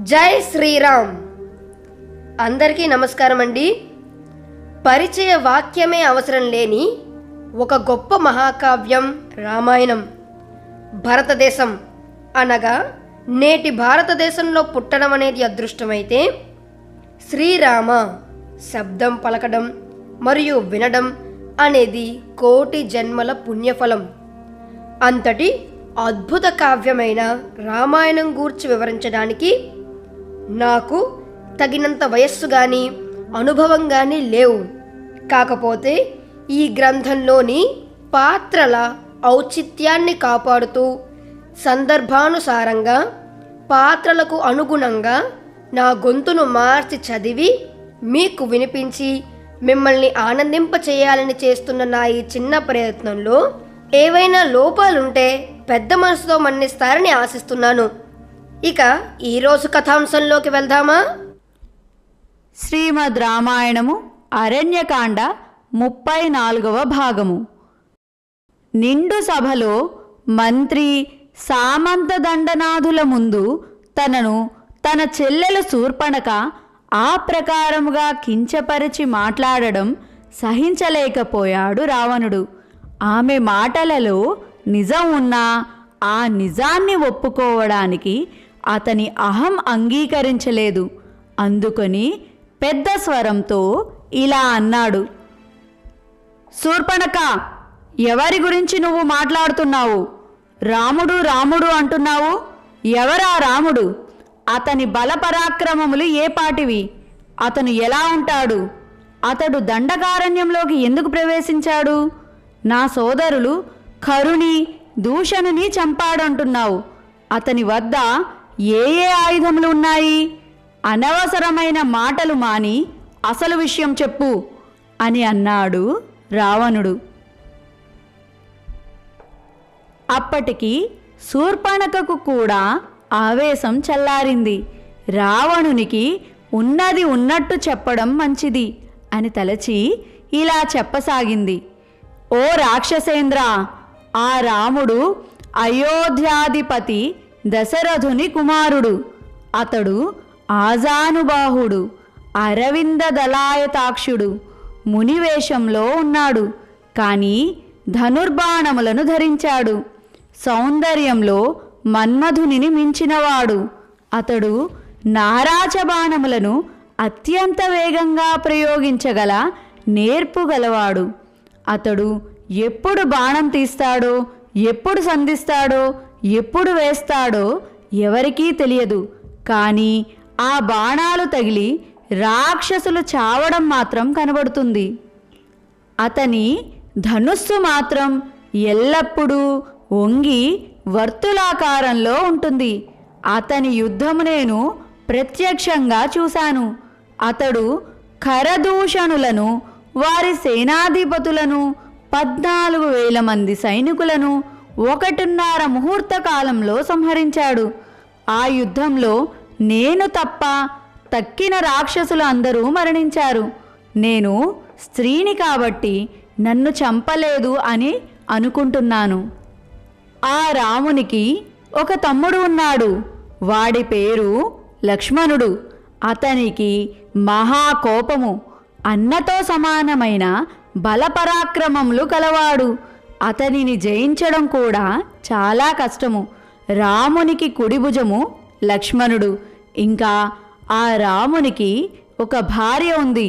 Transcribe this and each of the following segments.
జై శ్రీరామ్. అందరికీ నమస్కారం అండి. పరిచయ వాక్యమే అవసరం లేని ఒక గొప్ప మహాకావ్యం రామాయణం. భారతదేశం అనగా నేటి భారతదేశంలో పుట్టడం అనేది అదృష్టమైతే, శ్రీరామ శబ్దం పలకడం మరియు వినడం అనేది కోటి జన్మల పుణ్యఫలం. అంతటి అద్భుత కావ్యమైన రామాయణం గూర్చి వివరించడానికి నాకు తగినంత వయస్సు కానీ అనుభవం కానీ లేవు. కాకపోతే ఈ గ్రంథంలోని పాత్రల ఔచిత్యాన్ని కాపాడుతూ సందర్భానుసారంగా పాత్రలకు అనుగుణంగా నా గొంతును మార్చి చదివి మీకు వినిపించి మిమ్మల్ని ఆనందింపచేయాలని చేస్తున్న నా ఈ చిన్న ప్రయత్నంలో ఏవైనా లోపాలుంటే పెద్ద మనసుతో మన్నిస్తారని ఆశిస్తున్నాను. ఇక ఈరోజు కథాంశంలోకి వెళ్దామా? శ్రీమద్ రామాయణము అరణ్యకాండ 34వ భాగము. నిండు సభలో మంత్రి సామంత దండనాథుల ముందు తనను తన చెల్లెలు శూర్పణఖ ఆ ప్రకారముగా కించపరిచి మాట్లాడడం సహించలేకపోయాడు రావణుడు. ఆమె మాటలలో నిజం ఉన్నా ఆ నిజాన్ని ఒప్పుకోవడానికి అతని అహం అంగీకరించలేదు. అందుకని పెద్ద స్వరంతో ఇలా అన్నాడు: శూర్పణఖ, ఎవరి గురించి నువ్వు మాట్లాడుతున్నావు? రాముడు రాముడు అంటున్నావు. ఎవరా రాముడు? అతని బలపరాక్రమములు ఏ పాటివి? అతను ఎలా ఉంటాడు? అతడు దండకారణ్యంలోకి ఎందుకు ప్రవేశించాడు? నా సోదరులు కరుని దూషణుని చంపాడంటున్నావు. అతని వద్ద ఏ ఏ ఆయుధములు ఉన్నాయి? అనవసరమైన మాటలు మాని అసలు విషయం చెప్పు అని అన్నాడు రావణుడు. అప్పటికి శూర్పణఖకు కూడా ఆవేశం చల్లారింది. రావణునికి ఉన్నది ఉన్నట్టు చెప్పడం మంచిది అని తలచి ఇలా చెప్పసాగింది: ఓ రాక్షసేంద్ర, ఆ రాముడు అయోధ్యాధిపతి దశరథుని కుమారుడు. అతడు ఆజానుబాహుడు, అరవింద దళాయతాక్షుడు, మునివేషంలో ఉన్నాడు. కానీ ధనుర్బాణములను ధరించాడు. సౌందర్యంలో మన్మధునిని మించినవాడు. అతడు నారాచబాణములను అత్యంత వేగంగా ప్రయోగించగల నేర్పుగలవాడు. అతడు ఎప్పుడు బాణం తీస్తాడో, ఎప్పుడు సంధిస్తాడో, ఎప్పుడు వేస్తాడో ఎవరికీ తెలియదు. కానీ ఆ బాణాలు తగిలి రాక్షసులు చావడం మాత్రం కనబడుతుంది. అతని ధనుస్సు మాత్రం ఎల్లప్పుడూ వంగి వర్తులాకారంలో ఉంటుంది. అతని యుద్ధము నేను ప్రత్యక్షంగా చూశాను. అతడు ఖరదూషణులను, వారి సేనాధిపతులను, 14,000 మంది సైనికులను 1.5 ముహూర్త కాలంలో సంహరించాడు. ఆ యుద్ధంలో నేను తప్ప తక్కిన రాక్షసులు అందరూ మరణించారు. నేను స్త్రీని కాబట్టి నన్ను చంపలేదు అని అనుకుంటున్నాను. ఆ రామునికి ఒక తమ్ముడు ఉన్నాడు. వాడి పేరు లక్ష్మణుడు. అతనికి మహాకోపము, అన్నతో సమానమైన బలపరాక్రమములు కలవాడు. అతనిని జయించడం కూడా చాలా కష్టము. రామునికి కుడిభుజము లక్ష్మణుడు. ఇంకా ఆ రామునికి ఒక భార్య ఉంది.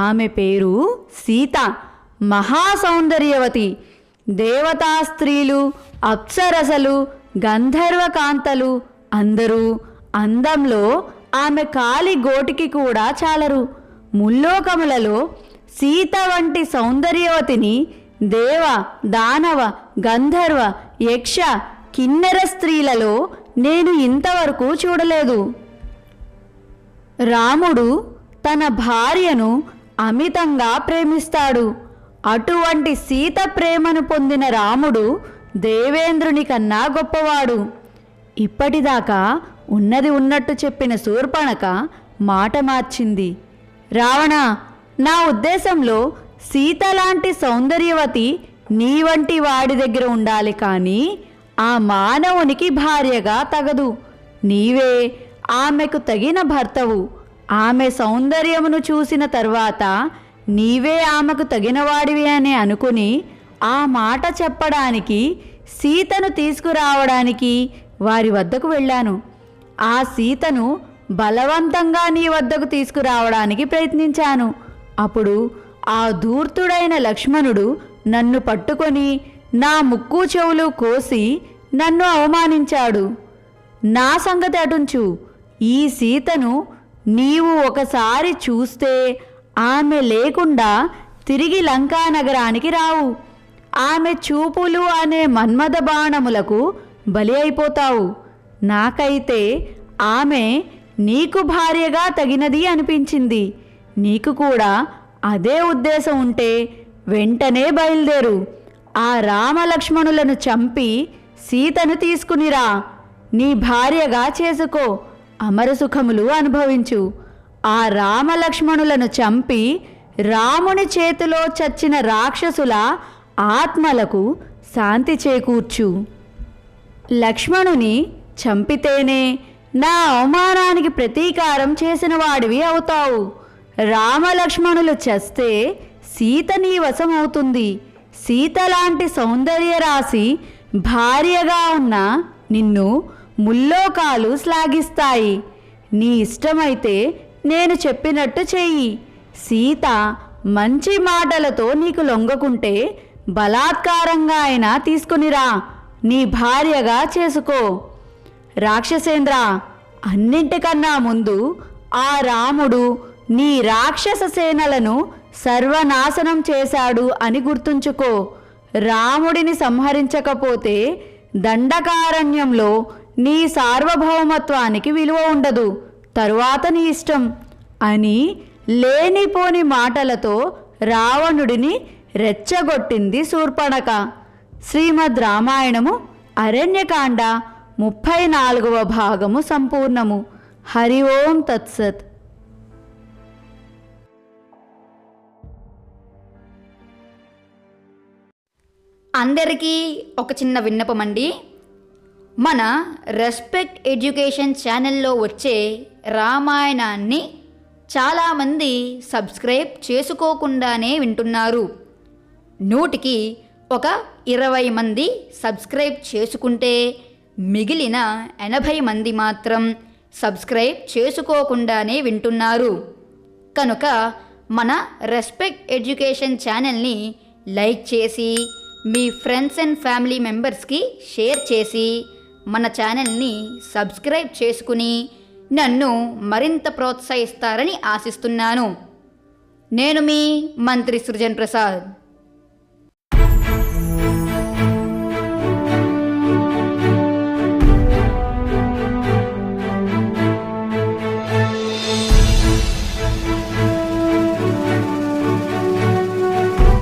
ఆమె పేరు సీత. మహాసౌందర్యవతి. దేవతా స్త్రీలు, అప్సరసలు, గంధర్వకాంతలు అందరూ అందంలో ఆమె కాలి గోటికి కూడా చాలరు. ముల్లోకములలో సీత వంటి సౌందర్యవతిని దేవ, దానవ, గంధర్వ, యక్ష, కిన్నెర స్త్రీలలో నేను ఇంతవరకు చూడలేదు. రాముడు తన భార్యను అమితంగా ప్రేమిస్తాడు. అటువంటి సీత ప్రేమను పొందిన రాముడు దేవేంద్రుని కన్నా గొప్పవాడు. ఇప్పటిదాకా ఉన్నది ఉన్నట్టు చెప్పిన శూర్పణఖ మాట మార్చింది. రావణ, నా ఉద్దేశంలో సీత లాంటి సౌందర్యవతి నీ వంటి వాడి దగ్గర ఉండాలి, కానీ ఆ మానవునికి భార్యగా తగదు. నీవే ఆమెకు తగిన భర్తవు. ఆమె సౌందర్యమును చూసిన తర్వాత నీవే ఆమెకు తగినవాడివి అని అనుకుని ఆ మాట చెప్పడానికి సీతను తీసుకురావడానికి వారి వద్దకు వెళ్ళాను. ఆ సీతను బలవంతంగా నీ వద్దకు తీసుకురావడానికి ప్రయత్నించాను. అప్పుడు ఆ ధూర్తుడైన లక్ష్మణుడు నన్ను పట్టుకొని నా ముక్కు చెవులు కోసి నన్ను అవమానించాడు. నా సంగతి అటుంచు, ఈ సీతను నీవు ఒకసారి చూస్తే ఆమె లేకుండా తిరిగి లంకానగరానికి రావు. ఆమె చూపులు అనే మన్మథ బాణములకు బలి అయిపోతావు. నాకైతే ఆమె నీకు భార్యగా తగినది అనిపించింది. నీకు కూడా అదే ఉద్దేశం ఉంటే వెంటనే బయలుదేరు. ఆ రామలక్ష్మణులను చంపి సీతను తీసుకునిరా. నీ భార్యగా చేసుకో, అమరసుఖములు అనుభవించు. ఆ రామలక్ష్మణులను చంపి రాముని చేతిలో చచ్చిన రాక్షసుల ఆత్మలకు శాంతి చేకూర్చు. లక్ష్మణుని చంపితేనే నా అవమానానికి ప్రతీకారం చేసిన వాడివి అవుతావు. రామలక్ష్మణులు చస్తే సీత నీ వశమవుతుంది. సీత లాంటి సౌందర్య రాశి భార్యగా ఉన్న నిన్ను ముల్లోకాలు శ్లాఘిస్తాయి. నీ ఇష్టమైతే నేను చెప్పినట్టు చెయ్యి. సీత మంచి మాటలతో నీకు లొంగకుంటే బలాత్కారంగా అయినా తీసుకునిరా, నీ భార్యగా చేసుకో. రాక్షసేంద్ర, అన్నింటికన్నా ముందు ఆ రాముడు నీ రాక్షస సేనలను సర్వనాశనం చేశాడు అని గుర్తుంచుకో. రాముడిని సంహరించకపోతే దండకారణ్యంలో నీ సార్వభౌమత్వానికి విలువ ఉండదు. తరువాత నీ ఇష్టం అని లేనిపోని మాటలతో రావణుడిని రెచ్చగొట్టింది శూర్పణఖ. శ్రీమద్ రామాయణము అరణ్యకాండ 34వ భాగము సంపూర్ణము. హరి ఓం తత్సత్. అందరికీ ఒక చిన్న విన్నపం అండి. మన రెస్పెక్ట్ ఎడ్యుకేషన్ ఛానల్లో వచ్చే రామాయణాన్ని చాలామంది సబ్స్క్రైబ్ చేసుకోకుండానే వింటున్నారు. 100కి ఒక 20 మంది సబ్స్క్రైబ్ చేసుకుంటే మిగిలిన 80 మంది మాత్రం సబ్స్క్రైబ్ చేసుకోకుండానే వింటున్నారు. కనుక మన రెస్పెక్ట్ ఎడ్యుకేషన్ ఛానల్ని లైక్ చేసి మీ ఫ్రెండ్స్ అండ్ ఫ్యామిలీ మెంబర్స్కి షేర్ చేసి మన ఛానల్ని సబ్స్క్రైబ్ చేసుకుని నన్ను మరింత ప్రోత్సహిస్తారని ఆశిస్తున్నాను. నేను మీ మంత్రి సృజన్ ప్రసాద్.